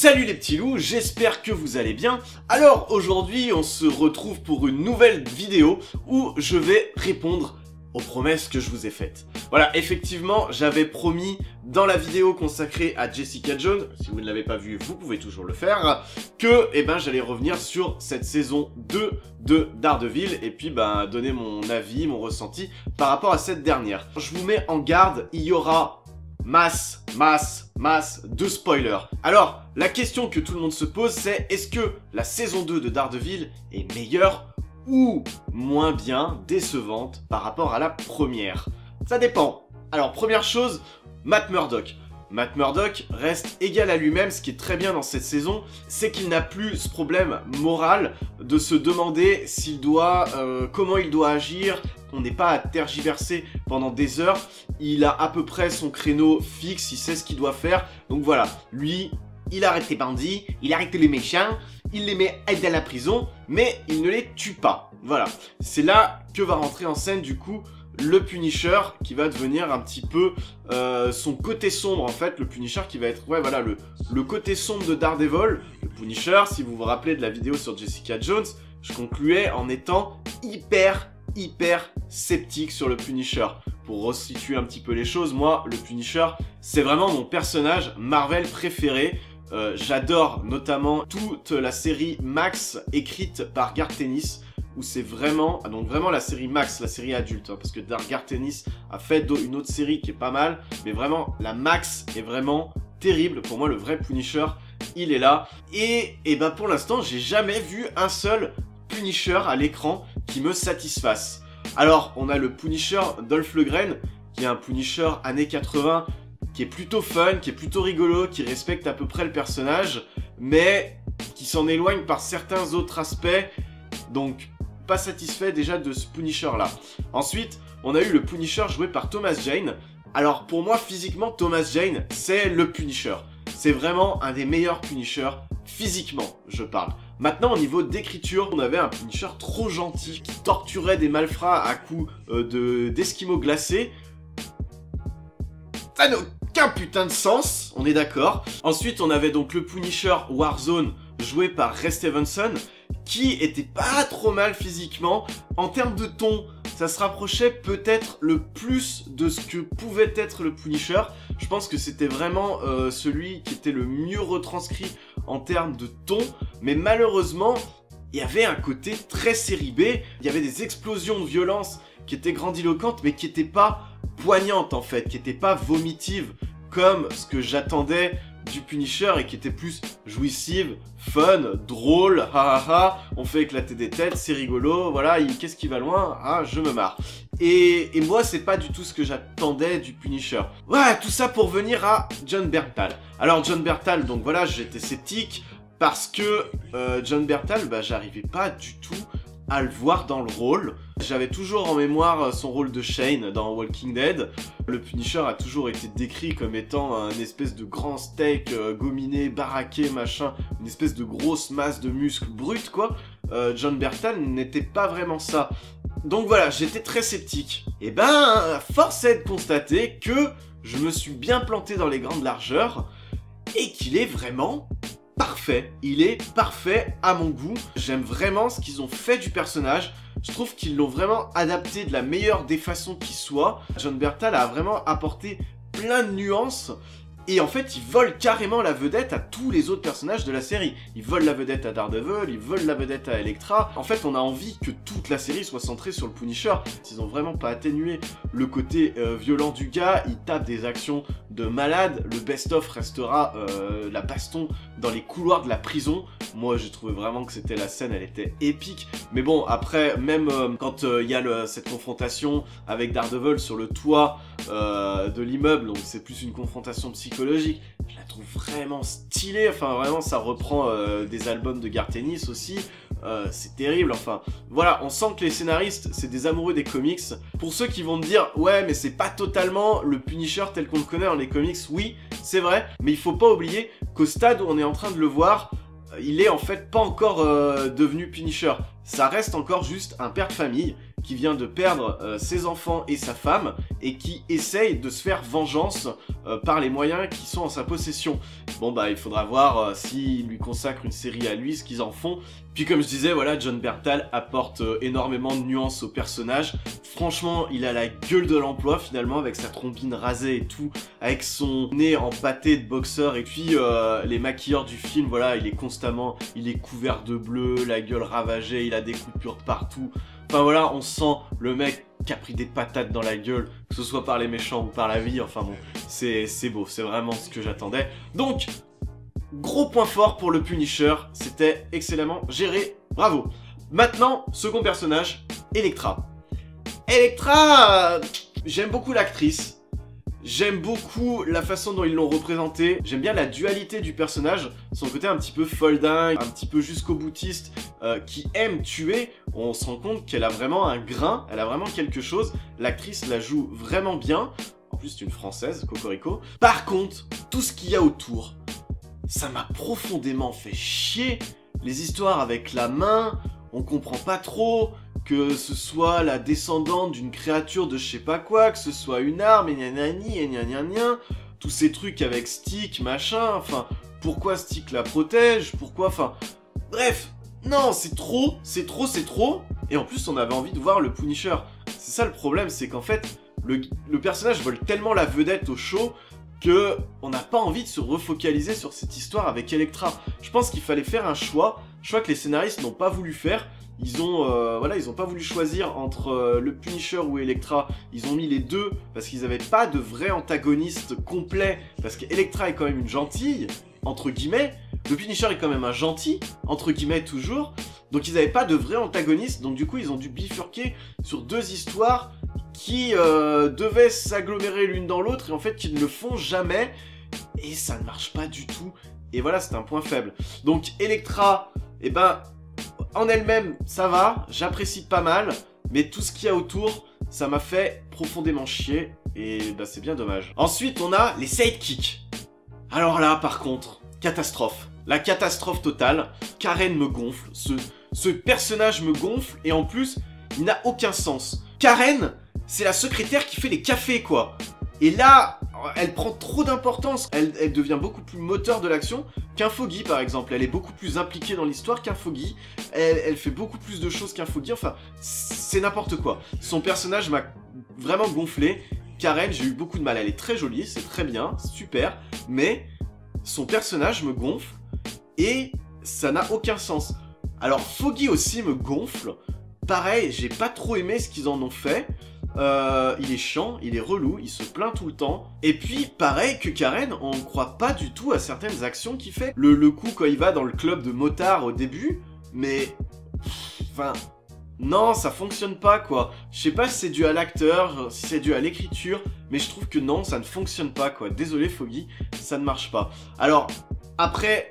Salut les petits loups, j'espère que vous allez bien. Alors aujourd'hui on se retrouve pour une nouvelle vidéo où je vais répondre aux promesses que je vous ai faites. Voilà, effectivement j'avais promis dans la vidéo consacrée à Jessica Jones, si vous ne l'avez pas vu vous pouvez toujours le faire, que j'allais revenir sur cette saison 2 de Daredevil et puis donner mon avis, mon ressenti par rapport à cette dernière. Je vous mets en garde, il y aura masse de spoilers. Alors, la question que tout le monde se pose, c'est est-ce que la saison 2 de Daredevil est meilleure ou moins bien décevante par rapport à la première? Ça dépend. Alors, première chose, Matt Murdock. Matt Murdock reste égal à lui-même, ce qui est très bien dans cette saison, c'est qu'il n'a plus ce problème moral de se demander s'il doit, comment il doit agir. On n'est pas à tergiverser pendant des heures, il a à peu près son créneau fixe, il sait ce qu'il doit faire. Donc voilà, lui, il arrête les bandits, il arrête les méchants, il les met dans la prison, mais il ne les tue pas. Voilà, c'est là que va rentrer en scène du coup le Punisher, qui va devenir un petit peu son côté sombre en fait. Le Punisher qui va être, le côté sombre de Daredevil. Le Punisher, si vous vous rappelez de la vidéo sur Jessica Jones, je concluais en étant hyper sceptique sur le Punisher. Pour resituer un petit peu les choses, moi, le Punisher, c'est vraiment mon personnage Marvel préféré. J'adore notamment toute la série Max écrite par Garth Ennis, où c'est vraiment, donc vraiment la série Max, la série adulte, parce que Garth Ennis a fait une autre série qui est pas mal, mais vraiment la Max est vraiment terrible. Pour moi, le vrai Punisher, il est là. Et pour l'instant, j'ai jamais vu un seul Punisher à l'écran qui me satisfasse. Alors, on a le Punisher Dolph Lundgren, qui est un Punisher années 80, qui est plutôt fun, qui est plutôt rigolo, qui respecte à peu près le personnage, mais qui s'en éloigne par certains autres aspects, donc pas satisfait déjà de ce Punisher-là. Ensuite, on a eu le Punisher joué par Thomas Jane. Alors, pour moi, physiquement, Thomas Jane, c'est le Punisher. C'est vraiment un des meilleurs Punishers, physiquement, je parle. Maintenant, au niveau d'écriture, on avait un Punisher trop gentil qui torturait des malfrats à coups d'esquimaux glacés. Ça n'a aucun putain de sens, on est d'accord. Ensuite, on avait donc le Punisher Warzone joué par Ray Stevenson qui était pas trop mal physiquement. En termes de ton, ça se rapprochait peut-être le plus de ce que pouvait être le Punisher. Je pense que c'était vraiment celui qui était le mieux retranscrit en termes de ton, mais malheureusement, il y avait un côté très série B, il y avait des explosions de violence qui étaient grandiloquentes, mais qui n'étaient pas poignantes en fait, qui n'étaient pas vomitives, comme ce que j'attendais du Punisher et qui était plus jouissive, fun, drôle, on fait éclater des têtes, c'est rigolo, voilà, qu'est-ce qui va loin? Ah, je me marre. Et moi, c'est pas du tout ce que j'attendais du Punisher. Ouais, tout ça pour venir à Jon Bernthal. Alors, Jon Bernthal, donc voilà, j'étais sceptique parce que Jon Bernthal, j'arrivais pas du tout à le voir dans le rôle. J'avais toujours en mémoire son rôle de Shane dans Walking Dead. Le Punisher a toujours été décrit comme étant un espèce de grand steak gominé, baraqué, machin, une espèce de grosse masse de muscles brut, quoi. Jon Bernthal n'était pas vraiment ça. Donc voilà, j'étais très sceptique. Et force est de constater que je me suis bien planté dans les grandes largeurs et qu'il est vraiment parfait. Il est parfait à mon goût. J'aime vraiment ce qu'ils ont fait du personnage. Je trouve qu'ils l'ont vraiment adapté de la meilleure des façons qui soit. Jon Bernthal a vraiment apporté plein de nuances. Et en fait, il vole carrément la vedette à tous les autres personnages de la série. Il vole la vedette à Daredevil, il vole la vedette à Elektra. En fait, on a envie que toute la série soit centrée sur le Punisher. Ils ont vraiment pas atténué le côté violent du gars. Il tape des actions de malade. Le best-of restera la baston dans les couloirs de la prison. Moi, j'ai trouvé vraiment que c'était la scène, elle était épique. Mais bon, après, même quand il y a cette confrontation avec Daredevil sur le toit de l'immeuble, donc c'est plus une confrontation psychologique, je la trouve vraiment stylée. Enfin, vraiment, ça reprend des albums de Garth Ennis aussi. C'est terrible, enfin. Voilà, on sent que les scénaristes, c'est des amoureux des comics. Pour ceux qui vont me dire, ouais, mais c'est pas totalement le Punisher tel qu'on le connaît dans les comics, oui, c'est vrai. Mais il faut pas oublier qu'au stade où on est en train de le voir, il est en fait pas encore devenu Punisher. Ça reste encore juste un père de famille qui vient de perdre ses enfants et sa femme, et qui essaye de se faire vengeance par les moyens qui sont en sa possession. Bon bah il faudra voir s'il lui consacre une série à lui, ce qu'ils en font. Puis comme je disais, voilà, Jon Bernthal apporte énormément de nuances au personnage. Franchement, il a la gueule de l'emploi finalement, avec sa trombine rasée et tout, avec son nez en pâté de boxeur, et puis les maquilleurs du film, voilà, il est couvert de bleu, la gueule ravagée, il a des coupures partout. Enfin voilà, on sent le mec qui a pris des patates dans la gueule, que ce soit par les méchants ou par la vie, enfin bon, c'est beau, c'est vraiment ce que j'attendais. Donc, gros point fort pour le Punisher, c'était excellemment géré, bravo. Maintenant, second personnage, Elektra. Elektra, j'aime beaucoup l'actrice. J'aime beaucoup la façon dont ils l'ont représentée. J'aime bien la dualité du personnage, son côté un petit peu folding, un petit peu jusqu'au boutiste, qui aime tuer. On se rend compte qu'elle a vraiment un grain, elle a vraiment quelque chose. L'actrice la joue vraiment bien. En plus, c'est une française, Cocorico. Par contre, tout ce qu'il y a autour, ça m'a profondément fait chier. Les histoires avec la main, on comprend pas trop. Que ce soit la descendante d'une créature de je sais pas quoi, que ce soit une arme, et gna gna gna, tous ces trucs avec Stick, machin, enfin, pourquoi Stick la protège, pourquoi, enfin, bref, non, c'est trop, et en plus on avait envie de voir le Punisher. C'est ça le problème, c'est qu'en fait, le personnage vole tellement la vedette au show, que on n'a pas envie de se refocaliser sur cette histoire avec Elektra. Je pense qu'il fallait faire un choix que les scénaristes n'ont pas voulu faire. Ils ont pas voulu choisir entre le Punisher ou Elektra. Ils ont mis les deux parce qu'ils n'avaient pas de vrai antagoniste complet. Parce qu'Elektra est quand même une gentille, entre guillemets. Le Punisher est quand même un gentil, entre guillemets toujours. Donc ils n'avaient pas de vrai antagoniste. Donc du coup ils ont dû bifurquer sur deux histoires qui devaient s'agglomérer l'une dans l'autre. Et en fait qui ne le font jamais. Et ça ne marche pas du tout. Et voilà, c'est un point faible. Donc Elektra, eh ben... en elle-même, ça va, j'apprécie pas mal, mais tout ce qu'il y a autour, ça m'a fait profondément chier, et bah c'est bien dommage. Ensuite, on a les sidekicks. Alors là, par contre, catastrophe. La catastrophe totale. Karen me gonfle, ce personnage me gonfle, et en plus, il n'a aucun sens. Karen, c'est la secrétaire qui fait les cafés, quoi. Et là, elle prend trop d'importance. Elle devient beaucoup plus moteur de l'action qu'un Foggy, par exemple. Elle est beaucoup plus impliquée dans l'histoire qu'un Foggy. Elle fait beaucoup plus de choses qu'un Foggy. Enfin, c'est n'importe quoi. Son personnage m'a vraiment gonflé. Karen, j'ai eu beaucoup de mal. Elle est très jolie, c'est très bien, super. Mais son personnage me gonfle et ça n'a aucun sens. Alors, Foggy aussi me gonfle. Pareil, j'ai pas trop aimé ce qu'ils en ont fait. Il est chiant, il est relou, il se plaint tout le temps. Et puis, pareil que Karen, on ne croit pas du tout à certaines actions qu'il fait. Le coup quand il va dans le club de motards au début, mais... enfin... non, ça fonctionne pas, quoi. Je sais pas si c'est dû à l'acteur, si c'est dû à l'écriture, mais je trouve que non, ça ne fonctionne pas, quoi. Désolé, Foggy, ça ne marche pas. Alors, après,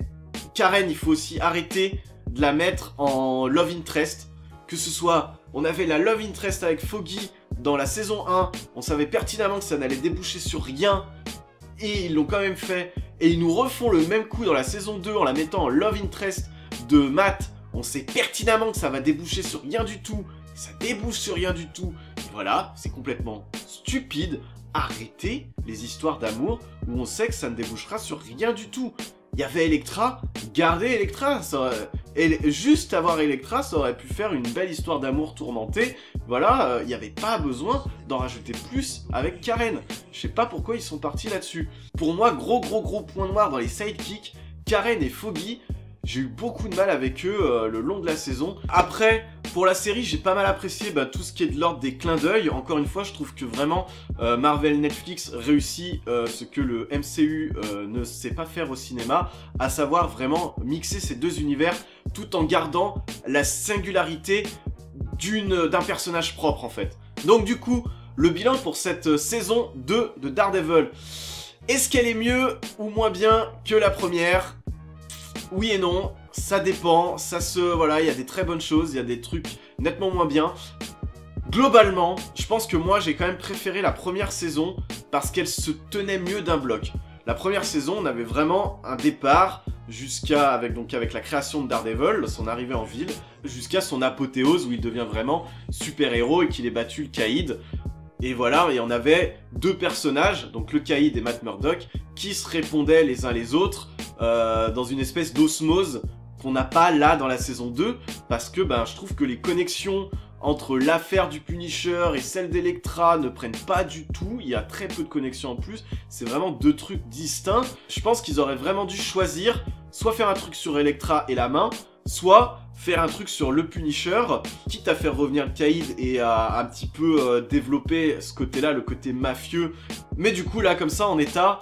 Karen, il faut aussi arrêter de la mettre en love interest. Que ce soit... on avait la love interest avec Foggy dans la saison 1, on savait pertinemment que ça n'allait déboucher sur rien, et ils l'ont quand même fait, et ils nous refont le même coup dans la saison 2 en la mettant en love interest de Matt. On sait pertinemment que ça va déboucher sur rien du tout, ça débouche sur rien du tout, et voilà, c'est complètement stupide. Arrêtez les histoires d'amour où on sait que ça ne débouchera sur rien du tout. Il y avait Elektra, gardez Elektra, et juste avoir Elektra, ça aurait pu faire une belle histoire d'amour tourmentée. Voilà, il n'y avait pas besoin d'en rajouter plus avec Karen. Je sais pas pourquoi ils sont partis là-dessus. Pour moi, gros point noir dans les sidekicks, Karen et Foggy. J'ai eu beaucoup de mal avec eux le long de la saison. Après, pour la série, j'ai pas mal apprécié tout ce qui est de l'ordre des clins d'œil. Encore une fois, je trouve que vraiment Marvel Netflix réussit ce que le MCU ne sait pas faire au cinéma, à savoir vraiment mixer ces deux univers tout en gardant la singularité d'un personnage propre en fait. Donc du coup, le bilan pour cette saison 2 de Daredevil. Est-ce qu'elle est mieux ou moins bien que la première ? Oui et non, ça dépend, voilà, il y a des très bonnes choses, il y a des trucs nettement moins bien. Globalement, je pense que moi j'ai quand même préféré la première saison parce qu'elle se tenait mieux d'un bloc. La première saison, on avait vraiment un départ, jusqu'à avec la création de Daredevil, son arrivée en ville, jusqu'à son apothéose où il devient vraiment super-héros et qu'il ait battu le Caïd. Et voilà, et on avait deux personnages, donc le Caïd et Matt Murdock, qui se répondaient les uns les autres dans une espèce d'osmose qu'on n'a pas là dans la saison 2, parce que je trouve que les connexions entre l'affaire du Punisher et celle d'Elektra ne prennent pas du tout, il y a très peu de connexions en plus, c'est vraiment deux trucs distincts. Je pense qu'ils auraient vraiment dû choisir, soit faire un truc sur Elektra et la main, soit faire un truc sur le Punisher, quitte à faire revenir le Caïd et à un petit peu développer ce côté-là, le côté mafieux. Mais du coup là comme ça en état,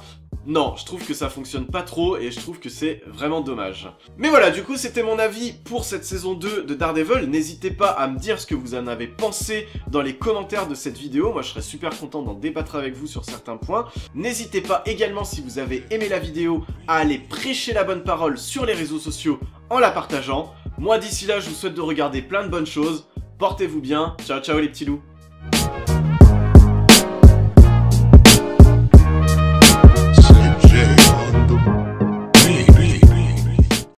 non, je trouve que ça fonctionne pas trop et je trouve que c'est vraiment dommage. Mais voilà, du coup c'était mon avis pour cette saison 2 de Daredevil. N'hésitez pas à me dire ce que vous en avez pensé dans les commentaires de cette vidéo. Moi je serais super content d'en débattre avec vous sur certains points. N'hésitez pas également, si vous avez aimé la vidéo, à aller prêcher la bonne parole sur les réseaux sociaux en la partageant. Moi d'ici là je vous souhaite de regarder plein de bonnes choses. Portez-vous bien, ciao ciao les petits loups.